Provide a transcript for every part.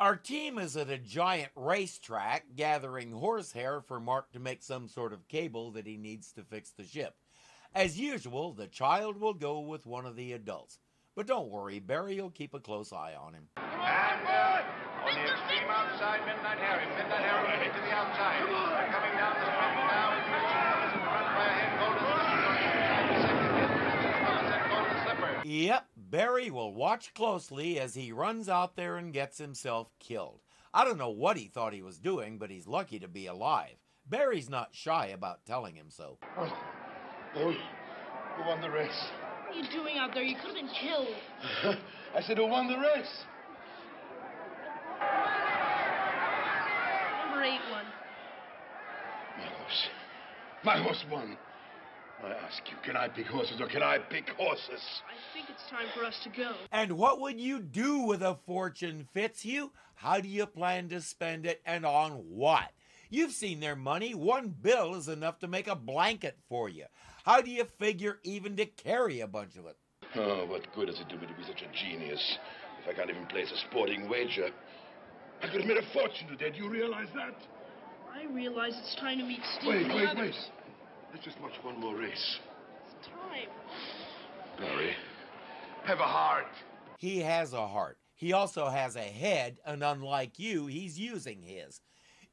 Our team is at a giant racetrack gathering horsehair for Mark to make some sort of cable that he needs to fix the ship. As usual, the child will go with one of the adults. But don't worry, Barry will keep a close eye on him. And good! On the extreme outside, Midnight Harry. Midnight Harry moving to the outside. They're coming down the stretch now. Fitzhugh is in front by a head. Golden Slipper. Yep, Barry will watch closely as he runs out there and gets himself killed. I don't know what he thought he was doing, but he's lucky to be alive. Barry's not shy about telling him so. Oh, who won the race? What are you doing out there? You could have been killed. I said, who won the race? Number 8 won. My horse won. I ask you, can I pick horses or can I pick horses? I think it's time for us to go. And what would you do with a fortune, Fitzhugh? How do you plan to spend it and on what? You've seen their money. One bill is enough to make a blanket for you. How do you figure even to carry a bunch of it? Oh, what good does it do me to be such a genius if I can't even place a sporting wager? I could have made a fortune today. Do you realize that? I realize it's time to meet Steve Wait. and the others. Let's just watch one more race. It's time. Barry, have a heart. He has a heart. He also has a head, and unlike you, he's using his.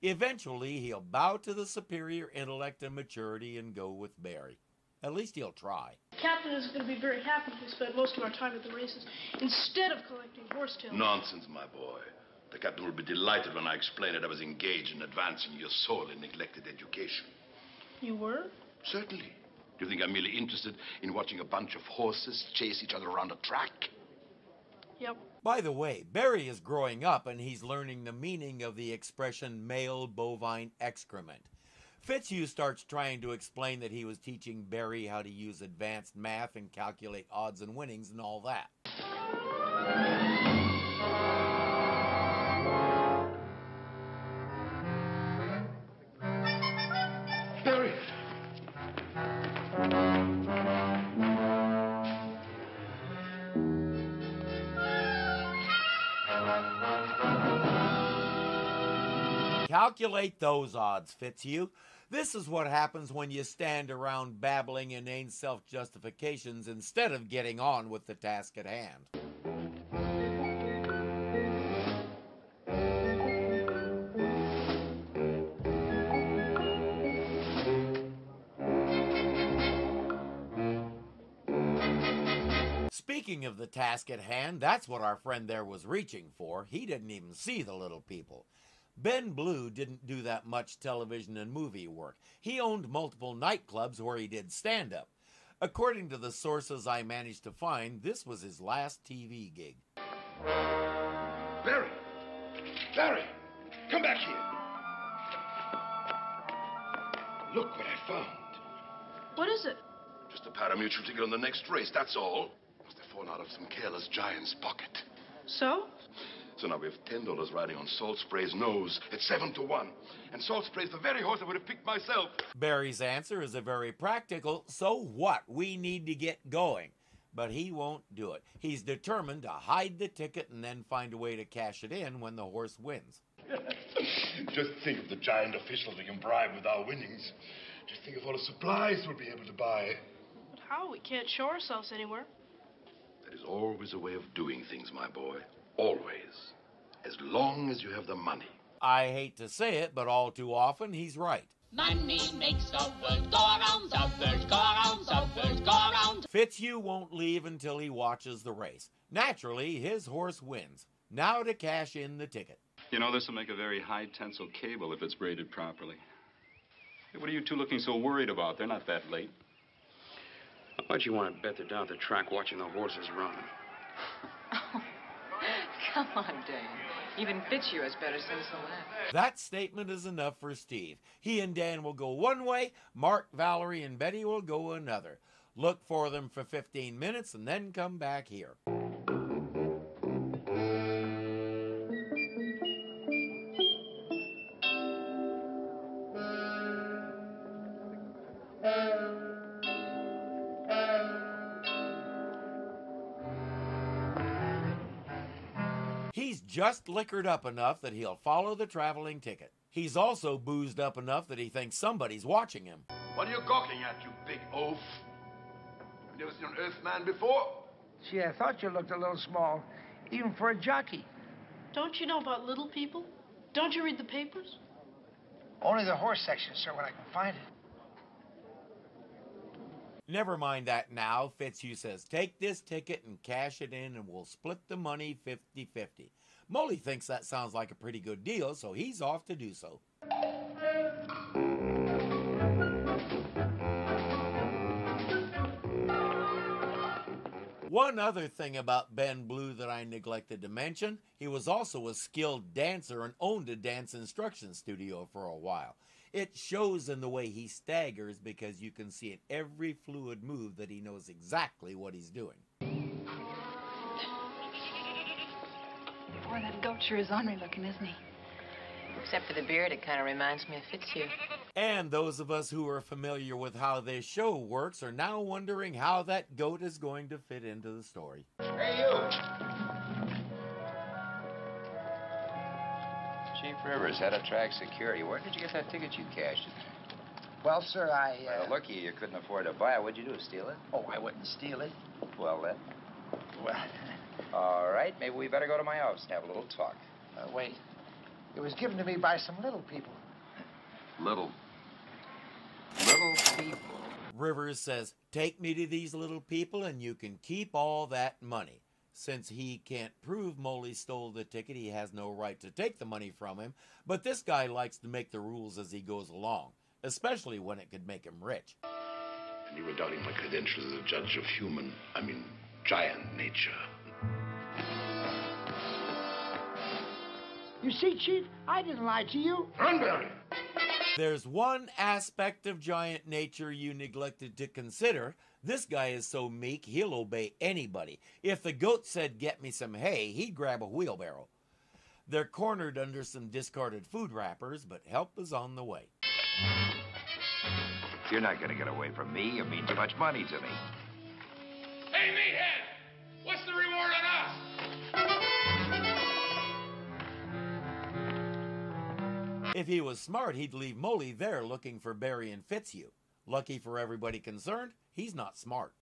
Eventually, he'll bow to the superior intellect and maturity and go with Barry. At least he'll try. The captain is going to be very happy to spend most of our time at the races instead of collecting horsetails. Nonsense, my boy. The captain will be delighted when I explain that I was engaged in advancing your sorely neglected education. You were? Certainly. Do you think I'm merely interested in watching a bunch of horses chase each other around a track? Yep. By the way, Barry is growing up and he's learning the meaning of the expression male bovine excrement. Fitzhugh starts trying to explain that he was teaching Barry how to use advanced math and calculate odds and winnings and all that. Barry! Calculate those odds, Fitzhugh. This is what happens when you stand around babbling inane self-justifications instead of getting on with the task at hand. Speaking of the task at hand, that's what our friend there was reaching for. He didn't even see the little people. Ben Blue didn't do that much television and movie work. He owned multiple nightclubs where he did stand-up. According to the sources I managed to find, this was his last TV gig. Barry! Barry! Come back here! Look what I found. What is it? Just a pari-mutuel ticket on the next race, that's all. Must have fallen out of some careless giant's pocket. So? So now we have $10 riding on Salt Spray's nose at 7-1. And Salt Spray's the very horse I would have picked myself. Barry's answer is a very practical, so what? We need to get going. But he won't do it. He's determined to hide the ticket and then find a way to cash it in when the horse wins. Just think of the giant officials we can bribe with our winnings. Just think of all the supplies we'll be able to buy. But how? We can't show ourselves anywhere. That is always a way of doing things, my boy. Always. As long as you have the money. I hate to say it, but all too often he's right. Money makes the world go round, the world go round, the world go round. Fitzhugh won't leave until he watches the race. Naturally, his horse wins. Now to cash in the ticket. You know, this will make a very high-tensile cable if it's braided properly. Hey, what are you two looking so worried about? They're not that late. How about you want to bet they're down at the track watching the horses run? Come on, Dan. Even Fitzhugh has better sense than that. That statement is enough for Steve. He and Dan will go one way, Mark, Valerie, and Betty will go another. Look for them for 15 minutes and then come back here. He's just liquored up enough that he'll follow the traveling ticket. He's also boozed up enough that he thinks somebody's watching him. What are you gawking at, you big oaf? You never seen an Earthman before? Gee, I thought you looked a little small, even for a jockey. Don't you know about little people? Don't you read the papers? Only the horse section, sir, when I can find it. Never mind that now. Fitzhugh says, take this ticket and cash it in and we'll split the money 50-50. Molly thinks that sounds like a pretty good deal, so he's off to do so. One other thing about Ben Blue that I neglected to mention, he was also a skilled dancer and owned a dance instruction studio for a while. It shows in the way he staggers because you can see in every fluid move that he knows exactly what he's doing. Boy, that goat sure is ornery looking, isn't he? Except for the beard, it kind of reminds me of Fitzhugh. And those of us who are familiar with how this show works are now wondering how that goat is going to fit into the story. Hey, you! Chief Rivers, head of track security. Where did you get that ticket you cashed it? Well, sir, Well, looky, you couldn't afford to buy it. What'd you do, steal it? Oh, I wouldn't steal it. Well, then. Well, All right, maybe we better go to my office and have a little talk. wait. It was given to me by some little people. Little people. Rivers says, take me to these little people and you can keep all that money. Since he can't prove Molly stole the ticket, he has no right to take the money from him, but this guy likes to make the rules as he goes along, especially when it could make him rich. And you were doubting my credentials as a judge of giant nature. You see, Chief, I didn't lie to you. Runberry! There's one aspect of giant nature you neglected to consider. This guy is so meek, he'll obey anybody. If the goat said, get me some hay, he'd grab a wheelbarrow. They're cornered under some discarded food wrappers, but help is on the way. You're not going to get away from me. You mean too much money to me. Hey, meathead! What's the reward on us? If he was smart, he'd leave Molly there looking for Barry and Fitzhugh. Lucky for everybody concerned, he's not smart.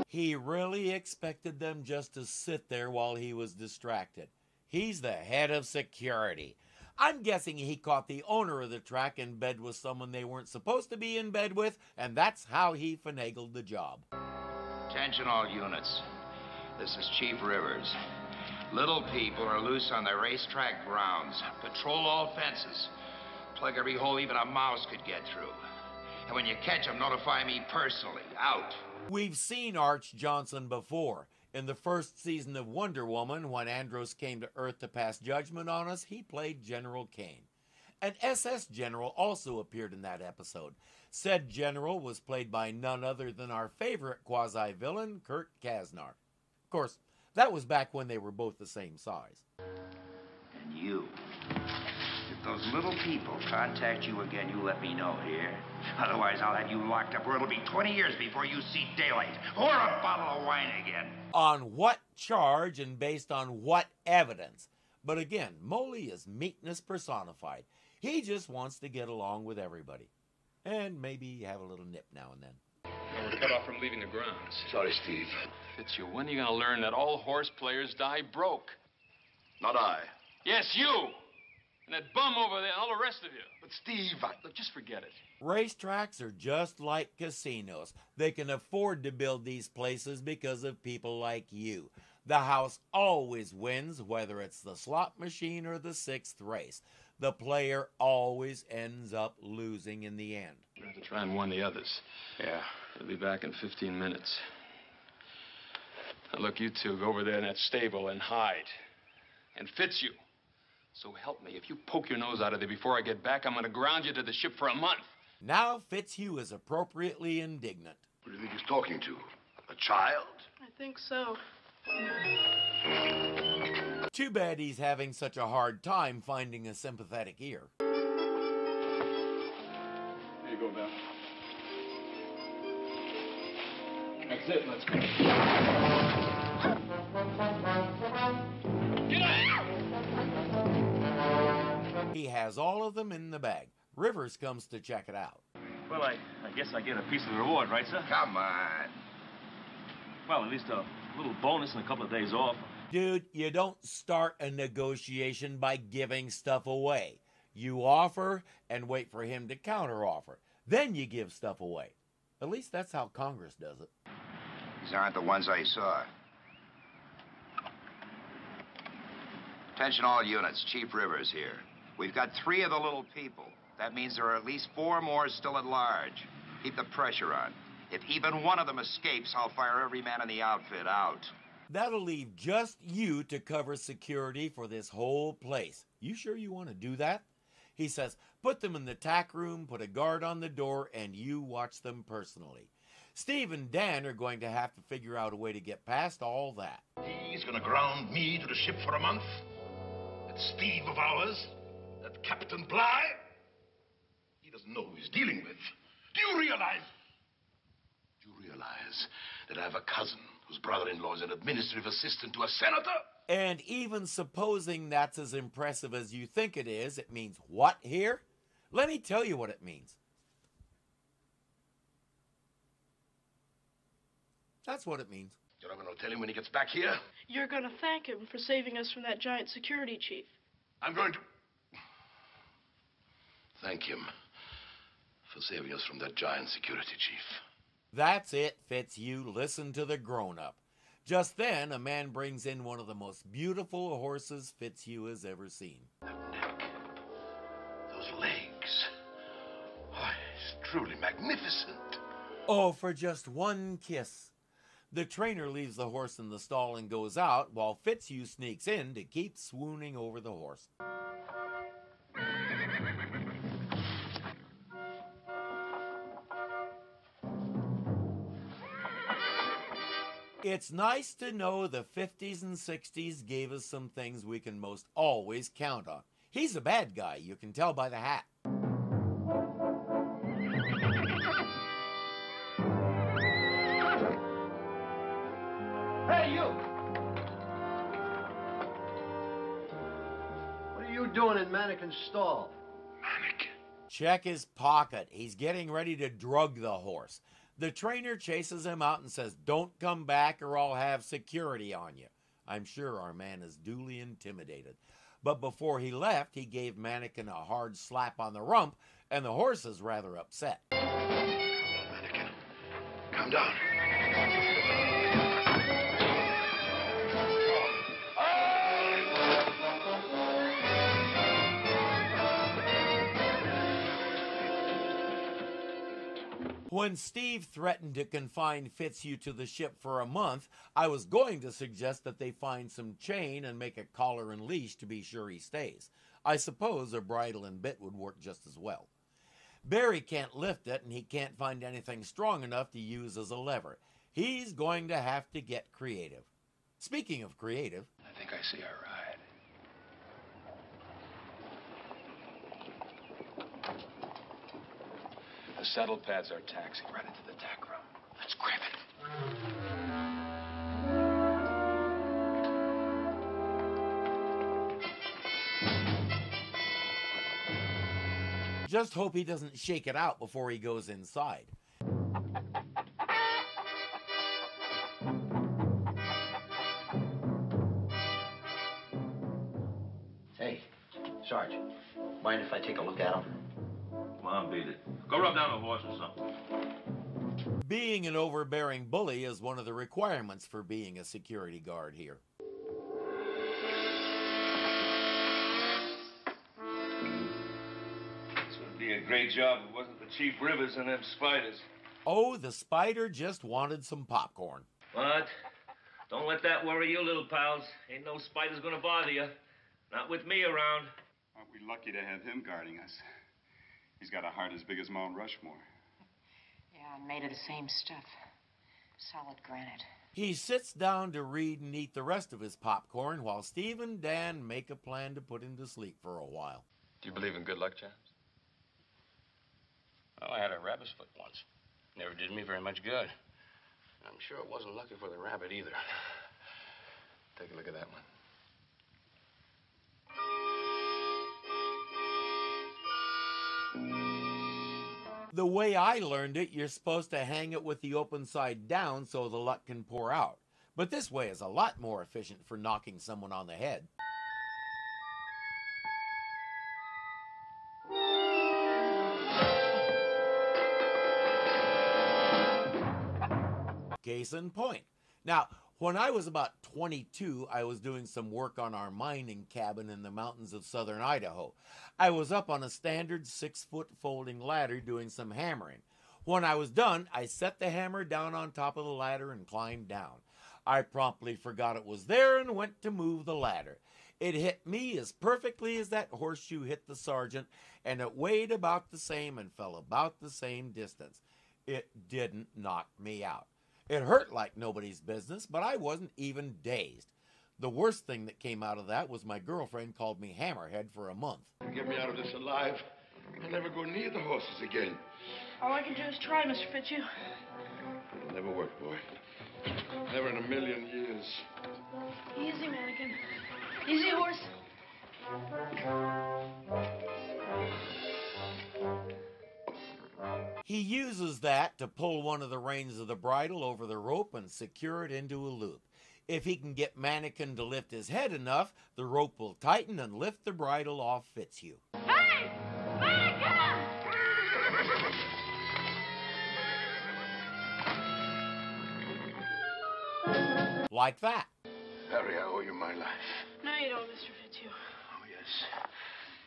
He really expected them just to sit there while he was distracted. He's the head of security. I'm guessing he caught the owner of the track in bed with someone they weren't supposed to be in bed with, and that's how he finagled the job. Attention all units. This is Chief Rivers. Little people are loose on the racetrack grounds. Patrol all fences. Plug every hole even a mouse could get through. And when you catch them, notify me personally. Out. We've seen Arch Johnson before. In the first season of Wonder Woman, when Andros came to Earth to pass judgment on us, he played General Kane. An SS general also appeared in that episode. Said general was played by none other than our favorite quasi-villain, Kurt Kasner. Of course, that was back when they were both the same size. And you. If those little people contact you again, you let me know here. Otherwise, I'll have you locked up where it'll be 20 years before you see daylight. Or a bottle of wine again. On what charge and based on what evidence? But again, Molly is meekness personified. He just wants to get along with everybody. And maybe have a little nip now and then. We're cut off from leaving the grounds. Sorry, Steve. Fitzhugh, when are you going to learn that all horse players die broke? Not I. Yes, you! And that bum over there and all the rest of you. But, Steve, Look, just forget it. Racetracks are just like casinos. They can afford to build these places because of people like you. The house always wins, whether it's the slot machine or the sixth race. The player always ends up losing in the end. We have to try and warn the others. Yeah. They'll be back in 15 minutes. Now, look, you two, go over there in that stable and hide. And Fitzhugh. So help me, if you poke your nose out of there before I get back, I'm going to ground you to the ship for a month. Now Fitzhugh is appropriately indignant. Who do you think he's talking to? A child? I think so. Too bad he's having such a hard time finding a sympathetic ear. you go, Ben. That's it. Let's go. Get out! He has all of them in the bag. Rivers comes to check it out. Well, I guess I get a piece of the reward, right, sir? Come on. Well, at least a little bonus and a couple of days off. Dude, you don't start a negotiation by giving stuff away. You offer and wait for him to counteroffer. Then you give stuff away. At least that's how Congress does it. These aren't the ones I saw. Attention all units, Chief Rivers here. We've got 3 of the little people. That means there are at least 4 more still at large. Keep the pressure on. If even one of them escapes, I'll fire every man in the outfit out. That'll leave just you to cover security for this whole place. You sure you want to do that? He says, put them in the tack room, put a guard on the door, and you watch them personally. Steve and Dan are going to have to figure out a way to get past all that. He's gonna ground me to the ship for a month? That Steve of ours? That Captain Bligh? He doesn't know who he's dealing with. Do you realize that I have a cousin whose brother-in-law is an administrative assistant to a senator? And even supposing that's as impressive as you think it is, it means what here? Let me tell you what it means. That's what it means. You're not going to tell him when he gets back here? You're going to thank him for saving us from that giant security chief. I'm going to thank him for saving us from that giant security chief. That's it, Fitzhugh. Listen to the grown-up. Just then, a man brings in one of the most beautiful horses Fitzhugh has ever seen. That neck, those legs. Oh, it's truly magnificent. Oh, for just one kiss. The trainer leaves the horse in the stall and goes out, while Fitzhugh sneaks in to keep swooning over the horse. It's nice to know the 50s and 60s gave us some things we can most always count on. He's a bad guy, you can tell by the hat. Hey, you! What are you doing in Mannequin's stall? Mannequin? Check his pocket. He's getting ready to drug the horse. The trainer chases him out and says, don't come back or I'll have security on you. I'm sure our man is duly intimidated. But before he left, he gave Mannequin a hard slap on the rump, and the horse is rather upset. Come on, Mannequin. Calm down. When Steve threatened to confine Fitzhugh to the ship for a month, I was going to suggest that they find some chain and make a collar and leash to be sure he stays. I suppose a bridle and bit would work just as well. Barry can't lift it, and he can't find anything strong enough to use as a lever. He's going to have to get creative. Speaking of creative... I think I see our ride. The saddle pads are taxing right into the tack room. Let's grab it. Just hope he doesn't shake it out before he goes inside. Hey, Sarge, mind if I take a look at him? Come on, beat it. Go rub down a horse or something. Being an overbearing bully is one of the requirements for being a security guard here. This would be a great job if it wasn't the Chief Rivers and them spiders. Oh, the spider just wanted some popcorn. What? Don't let that worry you, little pals. Ain't no spider's gonna bother you. Not with me around. Aren't we lucky to have him guarding us? He's got a heart as big as Mount Rushmore. Yeah, made of the same stuff. Solid granite. He sits down to read and eat the rest of his popcorn while Steve and Dan make a plan to put him to sleep for a while. Do you believe in good luck, chaps? Well, I had a rabbit's foot once. Never did me very much good. I'm sure it wasn't lucky for the rabbit either. Take a look at that one. The way I learned it, you're supposed to hang it with the open side down so the luck can pour out. But this way is a lot more efficient for knocking someone on the head. Case in point. Now, when I was about 22, I was doing some work on our mining cabin in the mountains of southern Idaho. I was up on a standard 6-foot folding ladder doing some hammering. When I was done, I set the hammer down on top of the ladder and climbed down. I promptly forgot it was there and went to move the ladder. It hit me as perfectly as that horseshoe hit the sergeant, and it weighed about the same and fell about the same distance. It didn't knock me out. It hurt like nobody's business, but I wasn't even dazed. The worst thing that came out of that was my girlfriend called me Hammerhead for a month. Get me out of this alive. I'll never go near the horses again. All I can do is try, Mr. Fitzhugh. It'll never work, boy. Never in a million years. Easy, mannequin. Easy, horse. He uses that to pull one of the reins of the bridle over the rope and secure it into a loop. If he can get Mannequin to lift his head enough, the rope will tighten and lift the bridle off Fitzhugh. Hey! Mannequin! Like that. Harry, I owe you my life. No, you don't, Mr. Fitzhugh. Oh, yes.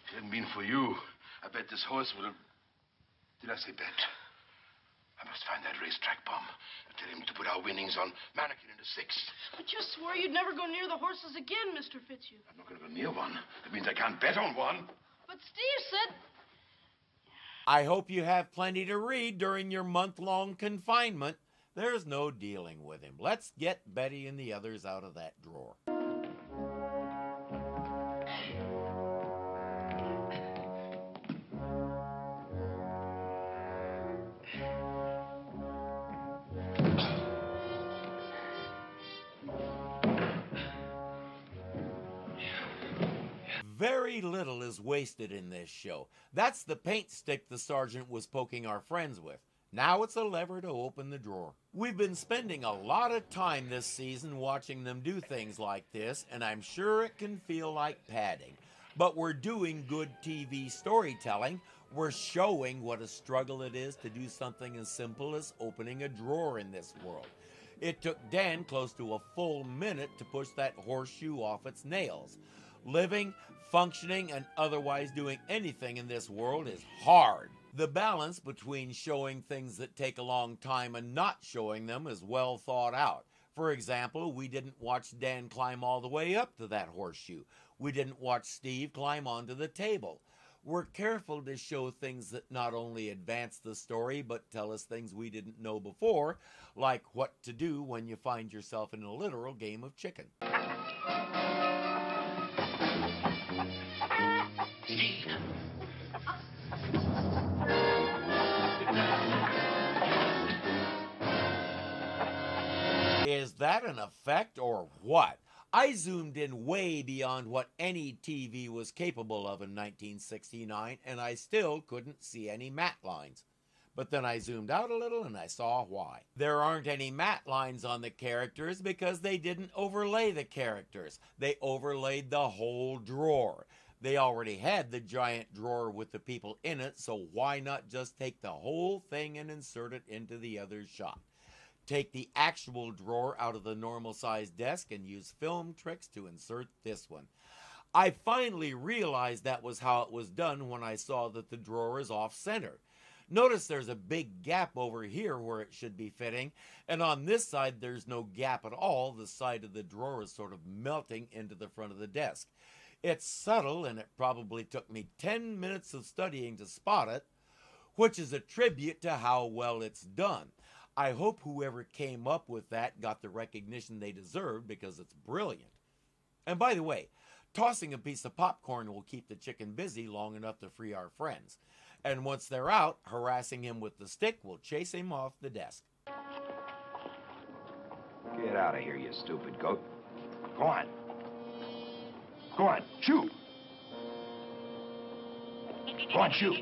If it hadn't been for you, I bet this horse would have... Did I say bet? I must find that racetrack bum and tell him to put our winnings on Mannequin into 6. But you swore you'd never go near the horses again, Mr. Fitzhugh. I'm not going to go near one. That means I can't bet on one. But Steve said... I hope you have plenty to read during your month-long confinement. There's no dealing with him. Let's get Betty and the others out of that drawer. Very little is wasted in this show. That's the paint stick the sergeant was poking our friends with. Now it's a lever to open the drawer. We've been spending a lot of time this season watching them do things like this, and I'm sure it can feel like padding. But we're doing good TV storytelling. We're showing what a struggle it is to do something as simple as opening a drawer in this world. It took Dan close to a full minute to push that horseshoe off its nails. Living, functioning, and otherwise doing anything in this world is hard. The balance between showing things that take a long time and not showing them is well thought out. For example, we didn't watch Dan climb all the way up to that horseshoe. We didn't watch Steve climb onto the table. We're careful to show things that not only advance the story, but tell us things we didn't know before, like what to do when you find yourself in a literal game of chicken. Is that an effect or what? I zoomed in way beyond what any TV was capable of in 1969, and I still couldn't see any matte lines. But then I zoomed out a little and I saw why. There aren't any matte lines on the characters because they didn't overlay the characters. They overlaid the whole drawer. They already had the giant drawer with the people in it, so why not just take the whole thing and insert it into the other shot? Take the actual drawer out of the normal-sized desk and use film tricks to insert this one. I finally realized that was how it was done when I saw that the drawer is off-center. Notice there's a big gap over here where it should be fitting, and on this side there's no gap at all. The side of the drawer is sort of melting into the front of the desk. It's subtle, and it probably took me 10 minutes of studying to spot it, which is a tribute to how well it's done. I hope whoever came up with that got the recognition they deserve because it's brilliant. And by the way, tossing a piece of popcorn will keep the chicken busy long enough to free our friends. And once they're out, harassing him with the stick will chase him off the desk. Get out of here, you stupid goat. Go on. Go on, chew. Go on, chew.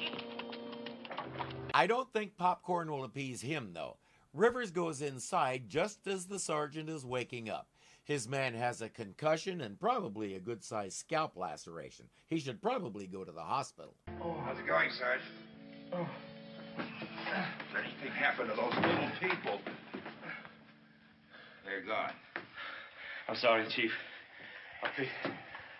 I don't think popcorn will appease him, though. Rivers goes inside just as the sergeant is waking up. His man has a concussion and probably a good-sized scalp laceration. He should probably go to the hospital. Oh, how's it going, Sarge? Oh. If anything happened to those little people, they're gone. I'm sorry, Chief.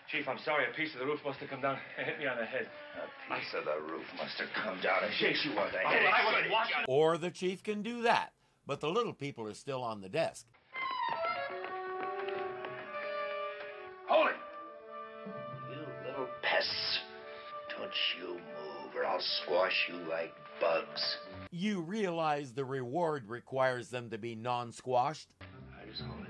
Chief, I'm sorry. A piece of the roof must have come down and hit me on the head. A piece of the roof must have come down and hit you on the head. Or the chief can do that, but the little people are still on the desk. Hold it! You little pests. Don't you move or I'll squash you like bugs. You realize the reward requires them to be non-squashed? I just hold it.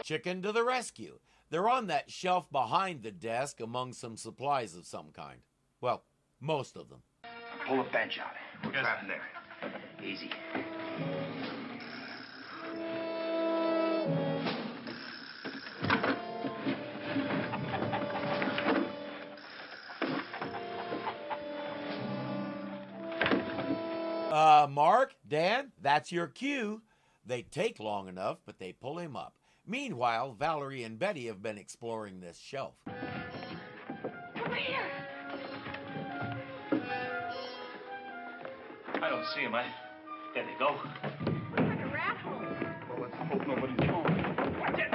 Chicken to the rescue. They're on that shelf behind the desk among some supplies of some kind. Well, most of them. Pull a bench out. We're trapped in there. Easy. Mark, Dan, that's your cue. They take long enough, but they pull him up. Meanwhile, Valerie and Betty have been exploring this shelf. Come here. I don't see him. There they go. Looks like a rat hole. Well, let's hope nobody's home. Watch it.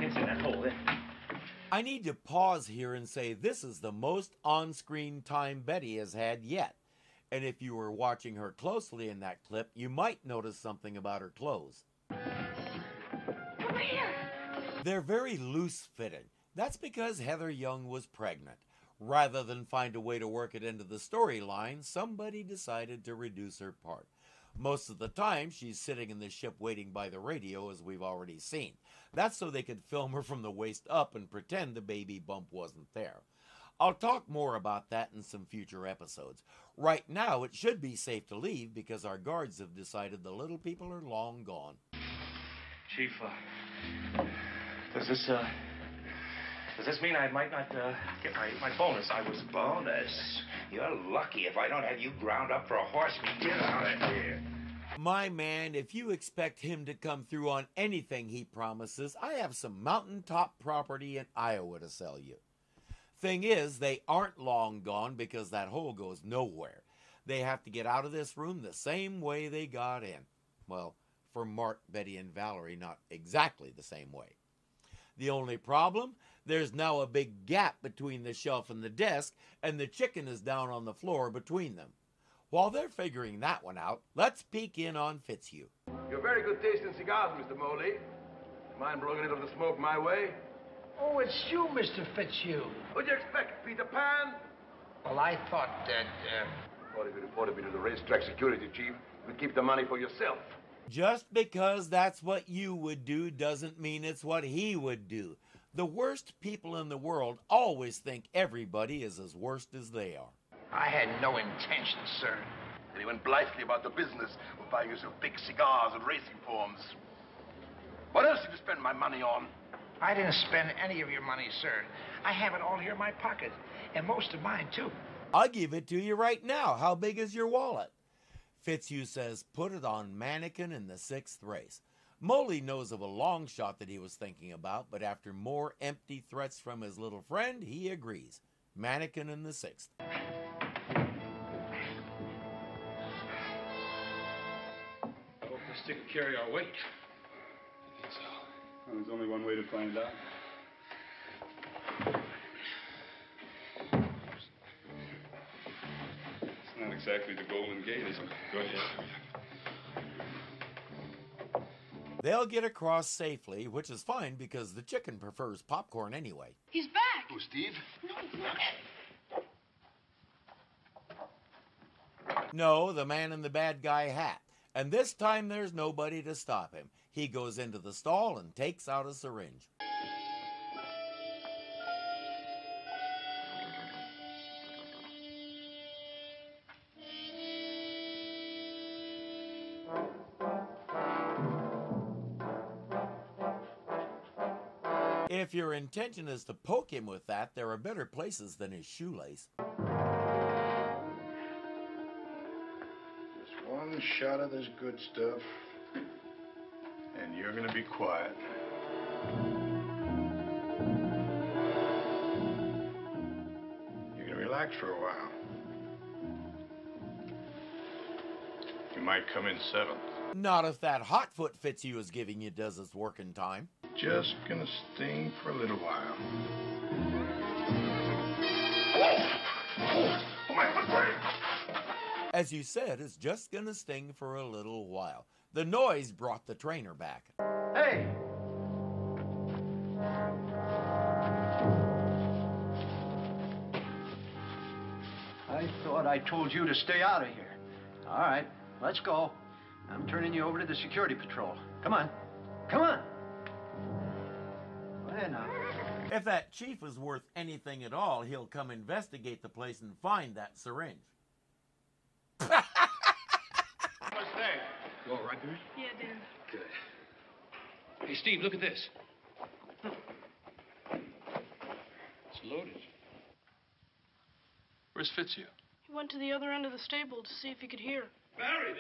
It's in that hole there. I need to pause here and say this is the most on-screen time Betty has had yet. And if you were watching her closely in that clip, you might notice something about her clothes. Come here. They're very loose-fitting. That's because Heather Young was pregnant. Rather than find a way to work it into the storyline, somebody decided to reduce her part. Most of the time, she's sitting in the ship waiting by the radio, as we've already seen. That's so they could film her from the waist up and pretend the baby bump wasn't there. I'll talk more about that in some future episodes. Right now, it should be safe to leave because our guards have decided the little people are long gone. Chief, does this mean I might not get my bonus? Bonus? You're lucky if I don't have you ground up for a horse meat. Get out of here. My man, if you expect him to come through on anything he promises, I have some mountaintop property in Iowa to sell you. Thing is, they aren't long gone because that hole goes nowhere. They have to get out of this room the same way they got in. Well, for Mark, Betty, and Valerie, not exactly the same way. The only problem? There's now a big gap between the shelf and the desk, and the chicken is down on the floor between them. While they're figuring that one out, let's peek in on Fitzhugh. You're very good taste in cigars, Mr. Moley. Mind blowing a little of the smoke my way? Oh, it's you, Mr. Fitzhugh. What'd you expect, Peter Pan? Well, I thought that, What if you reported me to the racetrack security chief? You'd keep the money for yourself. Just because that's what you would do doesn't mean it's what he would do. The worst people in the world always think everybody is as worst as they are. I had no intention, sir. And he went blithely about the business of buying yourself big cigars and racing forms. What else did you spend my money on? I didn't spend any of your money, sir. I have it all here in my pocket, and most of mine, too. I'll give it to you right now. How big is your wallet? Fitzhugh says, put it on Mannequin in the 6th race. Moley knows of a long shot that he was thinking about, but after more empty threats from his little friend, he agrees. Mannequin in the 6th. I hope this stick can carry our weight. I think so. Well, there's only one way to find out. It's not exactly the Golden Gate, is it? Go ahead. They'll get across safely, which is fine because the chicken prefers popcorn anyway. He's back. Who, Steve? No, look. No, the man in the bad guy hat. And this time there's nobody to stop him. He goes into the stall and takes out a syringe. If your intention is to poke him with that, there are better places than his shoelace. Just one shot of this good stuff, and you're gonna be quiet. You can relax for a while. You might come in seventh. Not if that hotfoot Fitzhugh is giving you does its work in time. Just gonna sting for a little while. Oh, my foot break! As you said, it's just gonna sting for a little while. The noise brought the trainer back. Hey! I thought I told you to stay out of here. All right, let's go. I'm turning you over to the security patrol. Come on. Come on. Go ahead now. If that chief is worth anything at all, he'll come investigate the place and find that syringe. You all right, Barry? Yeah, Dan. Good. Hey, Steve, look at this. It's loaded. Where's Fitzhugh? He went to the other end of the stable to see if he could hear. Barry,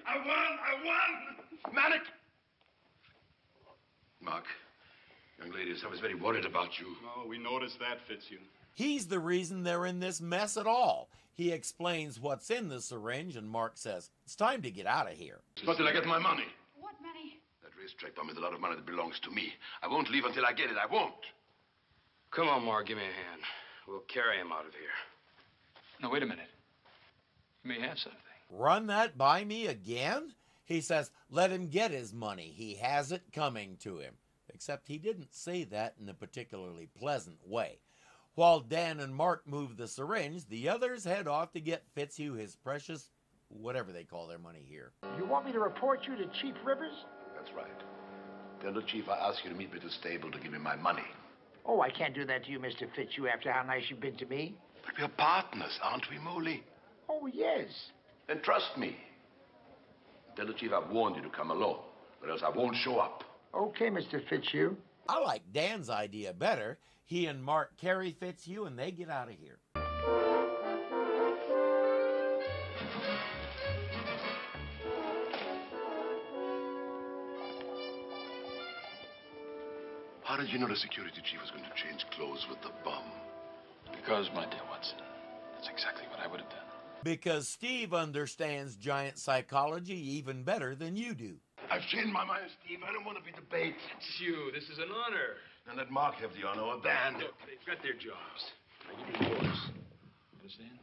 I won! Manic! Mark, young ladies, I was very worried about you. Oh, we noticed that, Fitzhugh. He's the reason they're in this mess at all. He explains what's in the syringe, and Mark says, it's time to get out of here. But till I get my money. What money? That racetrack bomb is a lot of money that belongs to me. I won't leave until I get it. I won't. Come on, Mark, give me a hand. We'll carry him out of here. No, wait a minute. You may have something. Run that by me again? He says, let him get his money. He has it coming to him. Except he didn't say that in a particularly pleasant way. While Dan and Mark move the syringe, the others head off to get Fitzhugh his precious, whatever they call their money here. You want me to report you to Chief Rivers? That's right. Tell the chief I ask you to meet me at the stable to give me my money. Oh, I can't do that to you, Mr. Fitzhugh, after how nice you've been to me. But we're partners, aren't we, Moley? Oh, yes. Then trust me. Tell the chief I've warned you to come alone, or else I won't show up. Okay, Mr. Fitzhugh. I like Dan's idea better. He and Mark carry Fitzhugh and they get out of here. How did you know the security chief was going to change clothes with the bum? Because, my dear Watson, that's exactly what I would have done. Because Steve understands giant psychology even better than you do. I've changed my mind, Steve. I don't want to be debated. Fitzhugh, this is an honor. And let Mark have the honor of Dan. Look, they've got their jobs. Now, you do yours. Understand?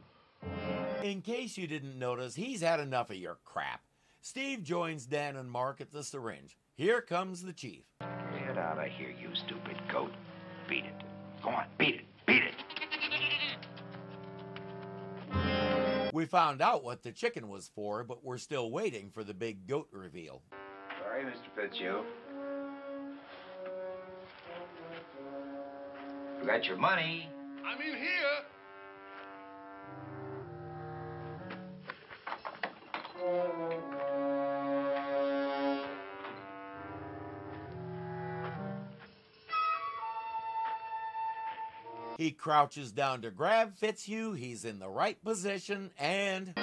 In case you didn't notice, he's had enough of your crap. Steve joins Dan and Mark at the syringe. Here comes the chief. Get out of here, you stupid goat. Beat it. Go on, beat it. Beat it. We found out what the chicken was for, but we're still waiting for the big goat reveal. Sorry, Mr. Fitzhugh. You got your money. I'm in here. He crouches down to grab Fitzhugh. He's in the right position, and...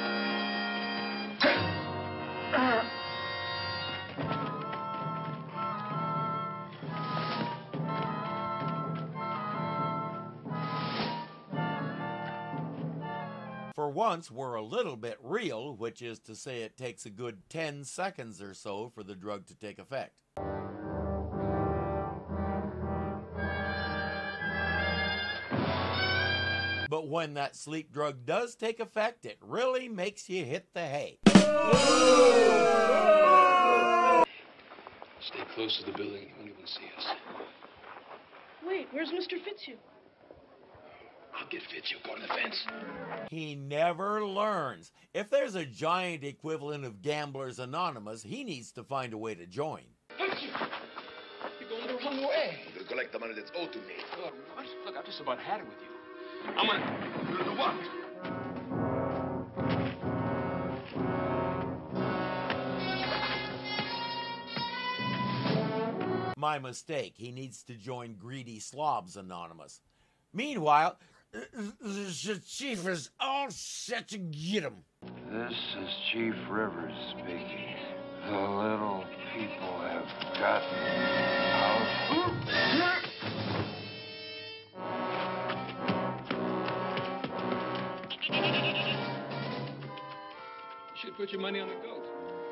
For once, we're a little bit real, which is to say it takes a good 10 seconds or so for the drug to take effect. But when that sleep drug does take effect, it really makes you hit the hay. Stay close to the building. You won't even see us. Wait, where's Mr. Fitzhugh? I'll get Fitzhugh on the fence. He never learns. If there's a giant equivalent of Gamblers Anonymous, he needs to find a way to join. Fitzhugh! You're going the wrong way. I'm going to collect the money that's owed to me. What? Look, I've just about had it with you. I'm gonna... You're the what? My mistake. He needs to join Greedy Slobs Anonymous. Meanwhile, the chief is all set to get him. This is Chief Rivers speaking. The little people have gotten out. You should put your money on the goat.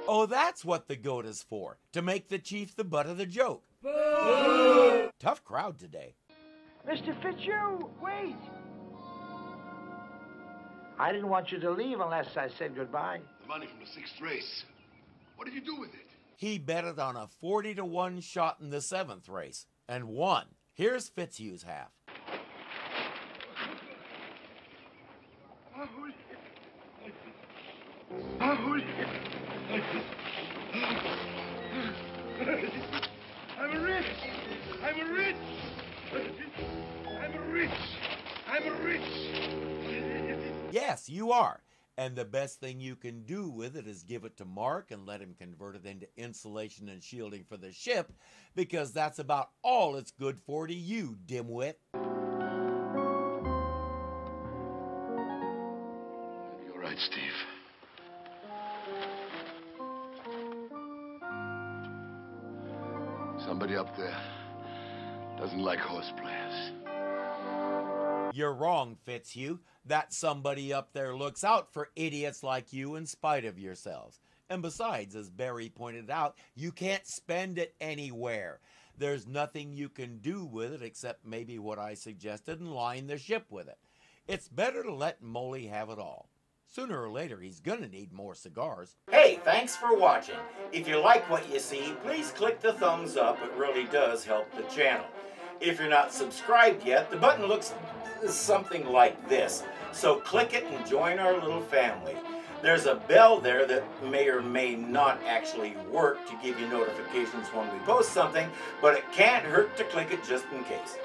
Oh, that's what the goat is for, to make the chief the butt of the joke. Boo! Tough crowd today. Mr. Fitzhugh, wait! I didn't want you to leave unless I said goodbye. The money from the 6th race. What did you do with it? He betted on a 40-to-1 shot in the 7th race, and won. Here's Fitzhugh's half. I'm rich! I'm rich! I'm rich! Yes, you are. And the best thing you can do with it is give it to Mark and let him convert it into insulation and shielding for the ship, because that's about all it's good for to you, dimwit. You're right, Steve. Somebody up there doesn't like horse players. You're wrong, Fitzhugh. That somebody up there looks out for idiots like you in spite of yourselves. And besides, as Barry pointed out, you can't spend it anywhere. There's nothing you can do with it except maybe what I suggested and line the ship with it. It's better to let Moley have it all. Sooner or later, he's gonna need more cigars. Hey, thanks for watching. If you like what you see, please click the thumbs up. It really does help the channel. If you're not subscribed yet, the button looks something like this. So click it and join our little family. There's a bell there that may or may not actually work to give you notifications when we post something, but it can't hurt to click it just in case.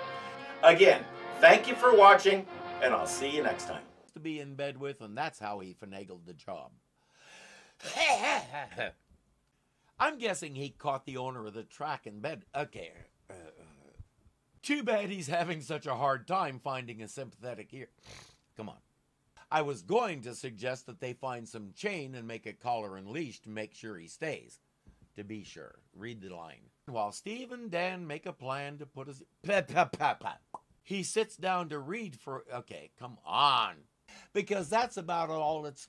Again, thank you for watching, and I'll see you next time. To be in bed with, and that's how he finagled the job. I'm guessing he caught the owner of the track in bed. Okay. Too bad he's having such a hard time finding a sympathetic ear. Come on. I was going to suggest that they find some chain and make a collar and leash to make sure he stays. To be sure. Read the line. While Steve and Dan make a plan to put his... He sits down to read for... Okay, come on. Because that's about all it's...